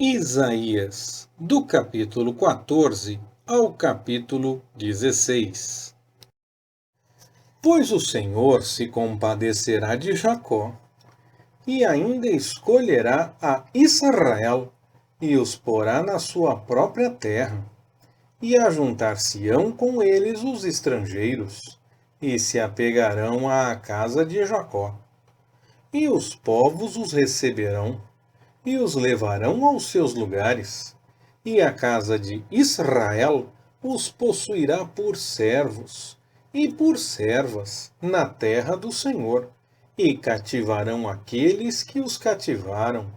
Isaías, do capítulo 14 ao capítulo 16. Pois o Senhor se compadecerá de Jacó, e ainda escolherá a Israel, e os porá na sua própria terra, e ajuntar-se-ão com eles os estrangeiros, e se apegarão à casa de Jacó. E os povos os receberão, e os levarão aos seus lugares, e a casa de Israel os possuirá por servos e por servas na terra do Senhor, e cativarão aqueles que os cativaram,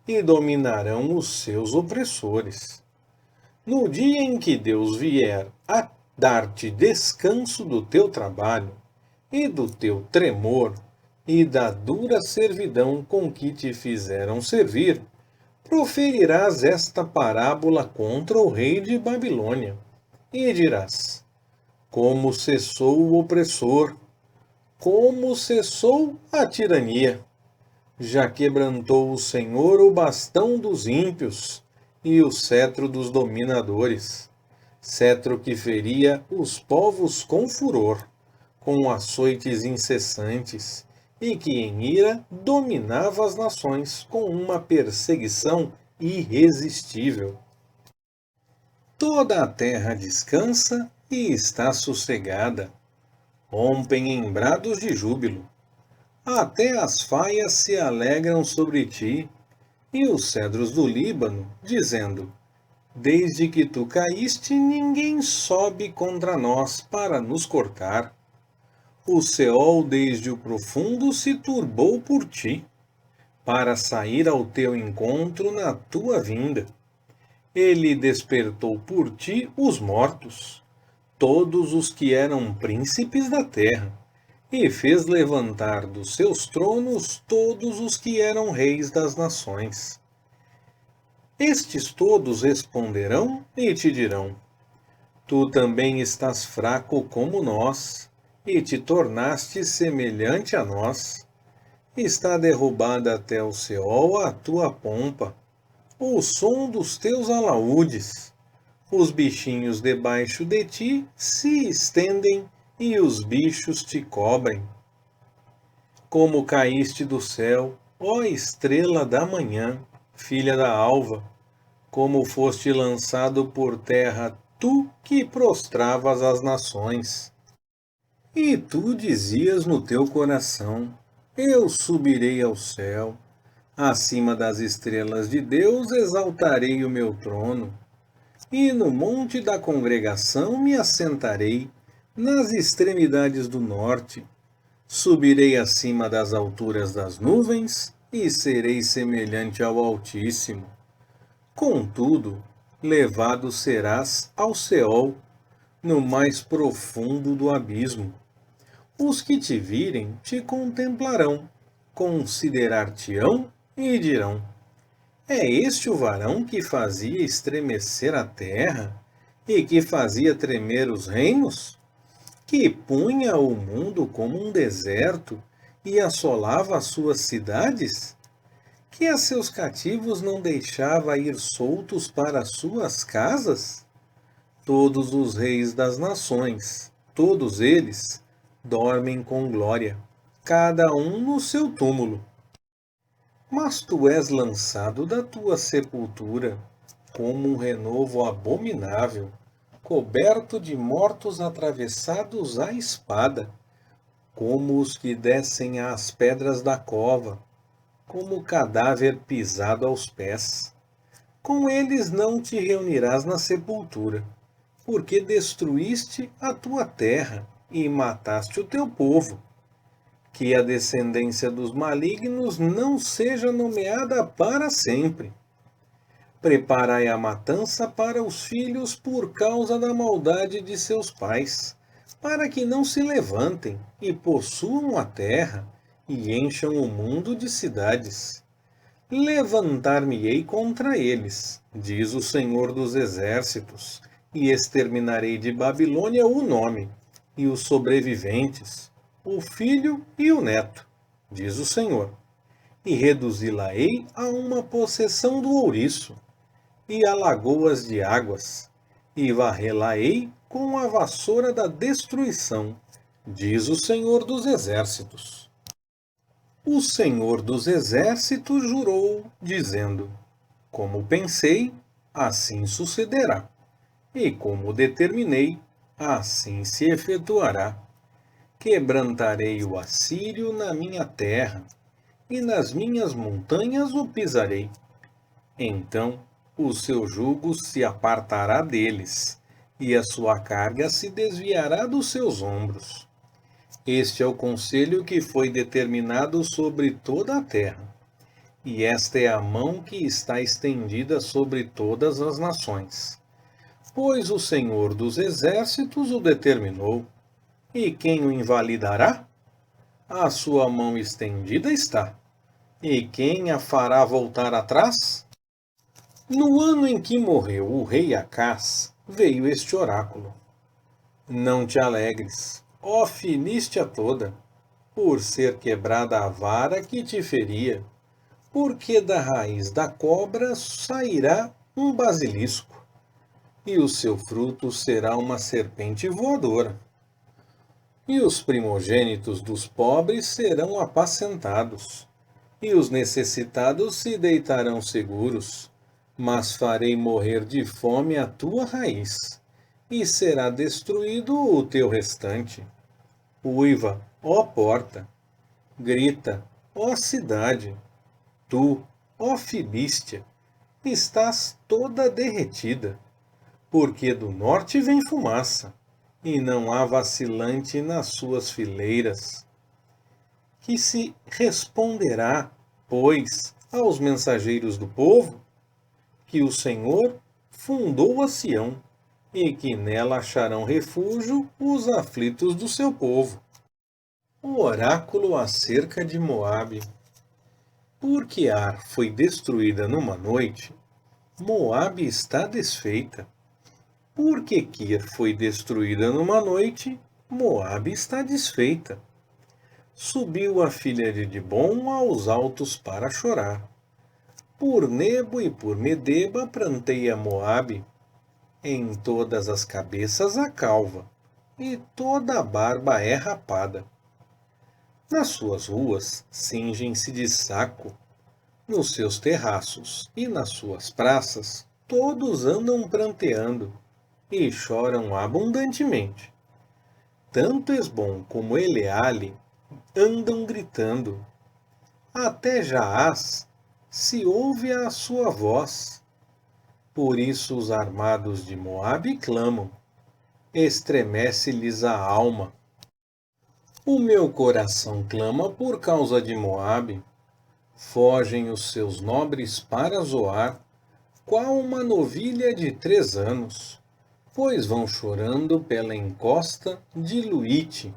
e dominarão os seus opressores. No dia em que Deus vier a dar-te descanso do teu trabalho e do teu tremor, e da dura servidão com que te fizeram servir, proferirás esta parábola contra o rei de Babilônia, e dirás: como cessou o opressor, como cessou a tirania. Já quebrantou o Senhor o bastão dos ímpios e o cetro dos dominadores, cetro que feria os povos com furor, com açoites incessantes, e que em ira dominava as nações com uma perseguição irresistível. Toda a terra descansa e está sossegada. Rompem em brados de júbilo. Até as faias se alegram sobre ti, e os cedros do Líbano, dizendo: desde que tu caíste, ninguém sobe contra nós para nos cortar. O Seol desde o profundo se turbou por ti, para sair ao teu encontro na tua vinda. Ele despertou por ti os mortos, todos os que eram príncipes da terra, e fez levantar dos seus tronos todos os que eram reis das nações. Estes todos responderão e te dirão: tu também estás fraco como nós, e te tornaste semelhante a nós. Está derrubada até o Seol a tua pompa, o som dos teus alaúdes. Os bichinhos debaixo de ti se estendem, e os bichos te cobrem. Como caíste do céu, ó estrela da manhã, filha da alva, como foste lançado por terra, tu que prostravas as nações. E tu dizias no teu coração: eu subirei ao céu, acima das estrelas de Deus exaltarei o meu trono, e no monte da congregação me assentarei, nas extremidades do norte. Subirei acima das alturas das nuvens, e serei semelhante ao Altíssimo. Contudo, levado serás ao Seol, no mais profundo do abismo. Os que te virem te contemplarão, considerar-te-ão e dirão: é este o varão que fazia estremecer a terra e que fazia tremer os reinos? Que punha o mundo como um deserto e assolava as suas cidades? Que a seus cativos não deixava ir soltos para as suas casas? Todos os reis das nações, todos eles, dormem com glória, cada um no seu túmulo. Mas tu és lançado da tua sepultura, como um renovo abominável, coberto de mortos atravessados à espada, como os que descem às pedras da cova, como cadáver pisado aos pés. Com eles não te reunirás na sepultura, porque destruíste a tua terra e mataste o teu povo. Que a descendência dos malignos não seja nomeada para sempre. Preparai a matança para os filhos por causa da maldade de seus pais, para que não se levantem e possuam a terra e encham o mundo de cidades. Levantar-me-ei contra eles, diz o Senhor dos Exércitos, e exterminarei de Babilônia o nome, e os sobreviventes, o filho e o neto, diz o Senhor. e reduzi-la-ei a uma possessão do ouriço, e a lagoas de águas, e varrê-la-ei com a vassoura da destruição, diz o Senhor dos Exércitos. O Senhor dos Exércitos jurou, dizendo: como pensei, assim sucederá, e como determinei, assim se efetuará. Quebrantarei o assírio na minha terra, e nas minhas montanhas o pisarei. Então o seu jugo se apartará deles, e a sua carga se desviará dos seus ombros. Este é o conselho que foi determinado sobre toda a terra, e esta é a mão que está estendida sobre todas as nações. Pois o Senhor dos Exércitos o determinou, e quem o invalidará? A sua mão estendida está, e quem a fará voltar atrás? No ano em que morreu o rei Acás, veio este oráculo: não te alegres, ó Filístia toda, por ser quebrada a vara que te feria, porque da raiz da cobra sairá um basilisco, e o seu fruto será uma serpente voadora. E os primogênitos dos pobres serão apacentados, e os necessitados se deitarão seguros, mas farei morrer de fome a tua raiz, e será destruído o teu restante. Uiva, ó porta, grita, ó cidade, tu, ó Filístia, estás toda derretida, porque do norte vem fumaça, e não há vacilante nas suas fileiras. Que se responderá, pois, aos mensageiros do povo? Que o Senhor fundou a Sião, e que nela acharão refúgio os aflitos do seu povo. O oráculo acerca de Moabe. Porque Ar foi destruída numa noite, Moabe está desfeita. Porque Kir foi destruída numa noite, Moabe está desfeita. Subiu a filha de Dibom aos altos para chorar. Por Nebo e por Medeba pranteia Moabe. Em todas as cabeças a calva, e toda a barba é rapada. Nas suas ruas cingem-se de saco, nos seus terraços e nas suas praças todos andam pranteando e choram abundantemente. Tanto Esbom como Eleale andam gritando. Até Jaás se ouve a sua voz. Por isso os armados de Moabe clamam, estremece-lhes a alma. O meu coração clama por causa de Moabe. Fogem os seus nobres para Zoar, qual uma novilha de 3 anos, pois vão chorando pela encosta de Luíte.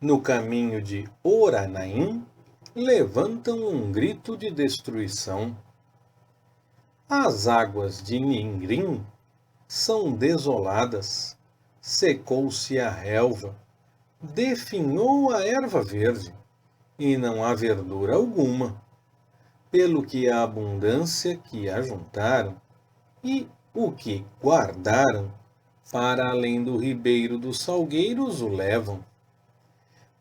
No caminho de Oranaim, levantam um grito de destruição. As águas de Ningrim são desoladas, secou-se a relva, definhou a erva verde, e não há verdura alguma, pelo que a abundância que ajuntaram, e o que guardaram, para além do ribeiro dos salgueiros o levam.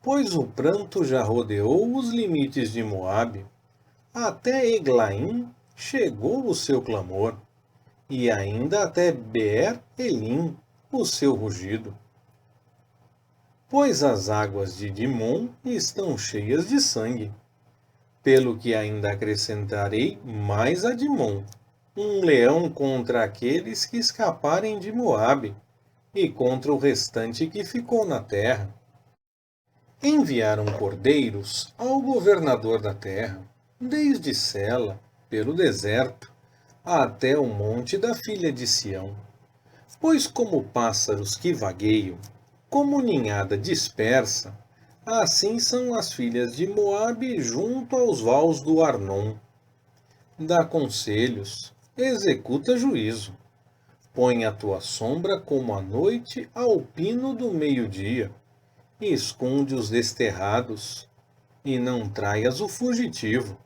Pois o pranto já rodeou os limites de Moabe, até Eglaim chegou o seu clamor, e ainda até Beer-Elim o seu rugido. Pois as águas de Dimom estão cheias de sangue, pelo que ainda acrescentarei mais a Dimom, um leão contra aqueles que escaparem de Moabe, e contra o restante que ficou na terra. Enviaram cordeiros ao governador da terra, desde Sela, pelo deserto, até o monte da filha de Sião. Pois como pássaros que vagueiam, como ninhada dispersa, assim são as filhas de Moabe junto aos vales do Arnon. Dá conselhos, executa juízo. Põe a tua sombra como a noite ao pino do meio-dia, e esconde os desterrados. e não traias o fugitivo.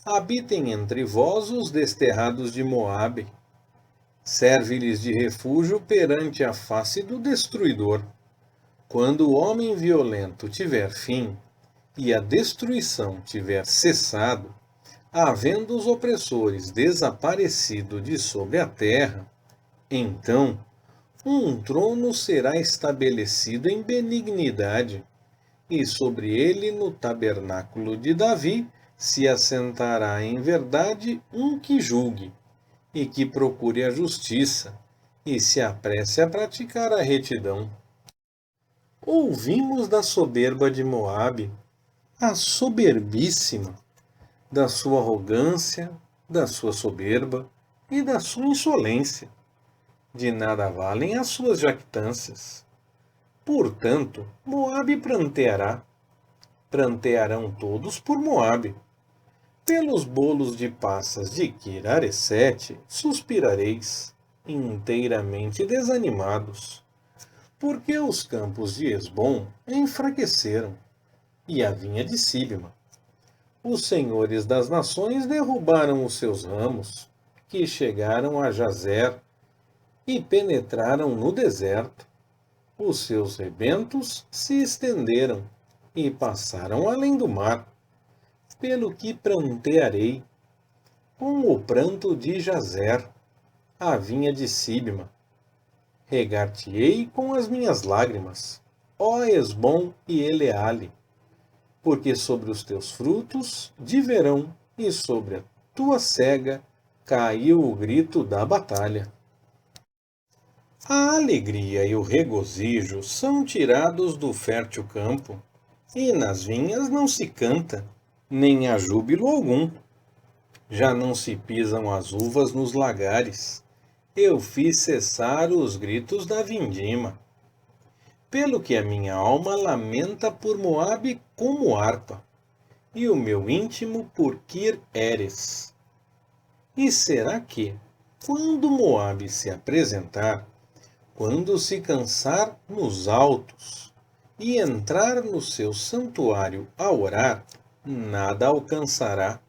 Habitem entre vós os desterrados de Moabe. Serve-lhes de refúgio perante a face do destruidor. Quando o homem violento tiver fim, e a destruição tiver cessado, havendo os opressores desaparecido de sobre a terra, então um trono será estabelecido em benignidade, e sobre ele, no tabernáculo de Davi, se assentará em verdade um que julgue, e que procure a justiça, e se apresse a praticar a retidão. Ouvimos da soberba de Moabe, a soberbíssima, da sua arrogância, da sua soberba e da sua insolência. De nada valem as suas jactâncias. Portanto, Moabe pranteará. Prantearão todos por Moabe. Pelos bolos de passas de Kir-Haresete suspirareis, inteiramente desanimados, porque os campos de Hesbom enfraqueceram, e a vinha de Sibma. Os senhores das nações derrubaram os seus ramos, que chegaram a Jazer, e penetraram no deserto. Os seus rebentos se estenderam, e passaram além do mar. Pelo que prantearei, com o pranto de Jazer, a vinha de Sibma. Regar-te-ei com as minhas lágrimas, ó Hesbom e Eleale, porque sobre os teus frutos de verão e sobre a tua cega caiu o grito da batalha. A alegria e o regozijo são tirados do fértil campo, e nas vinhas não se canta, nem há júbilo algum. Já não se pisam as uvas nos lagares. Eu fiz cessar os gritos da vindima. Pelo que a minha alma lamenta por Moabe como harpa, e o meu íntimo por Kir-Heres. E será que, quando Moabe se apresentar, quando se cansar nos altos, e entrar no seu santuário a orar, nada alcançará?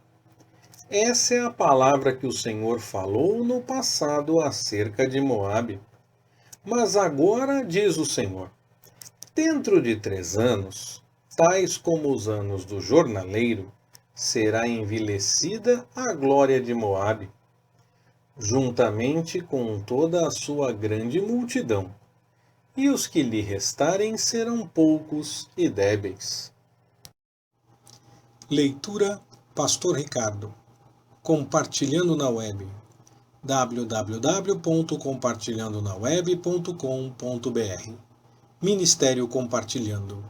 Essa é a palavra que o Senhor falou no passado acerca de Moabe. Mas agora diz o Senhor: dentro de 3 anos, tais como os anos do jornaleiro, será envilecida a glória de Moabe, juntamente com toda a sua grande multidão, e os que lhe restarem serão poucos e débeis. Leitura Pastor Ricardo. Compartilhando na web. www.compartilhandonaweb.com.br Ministério Compartilhando.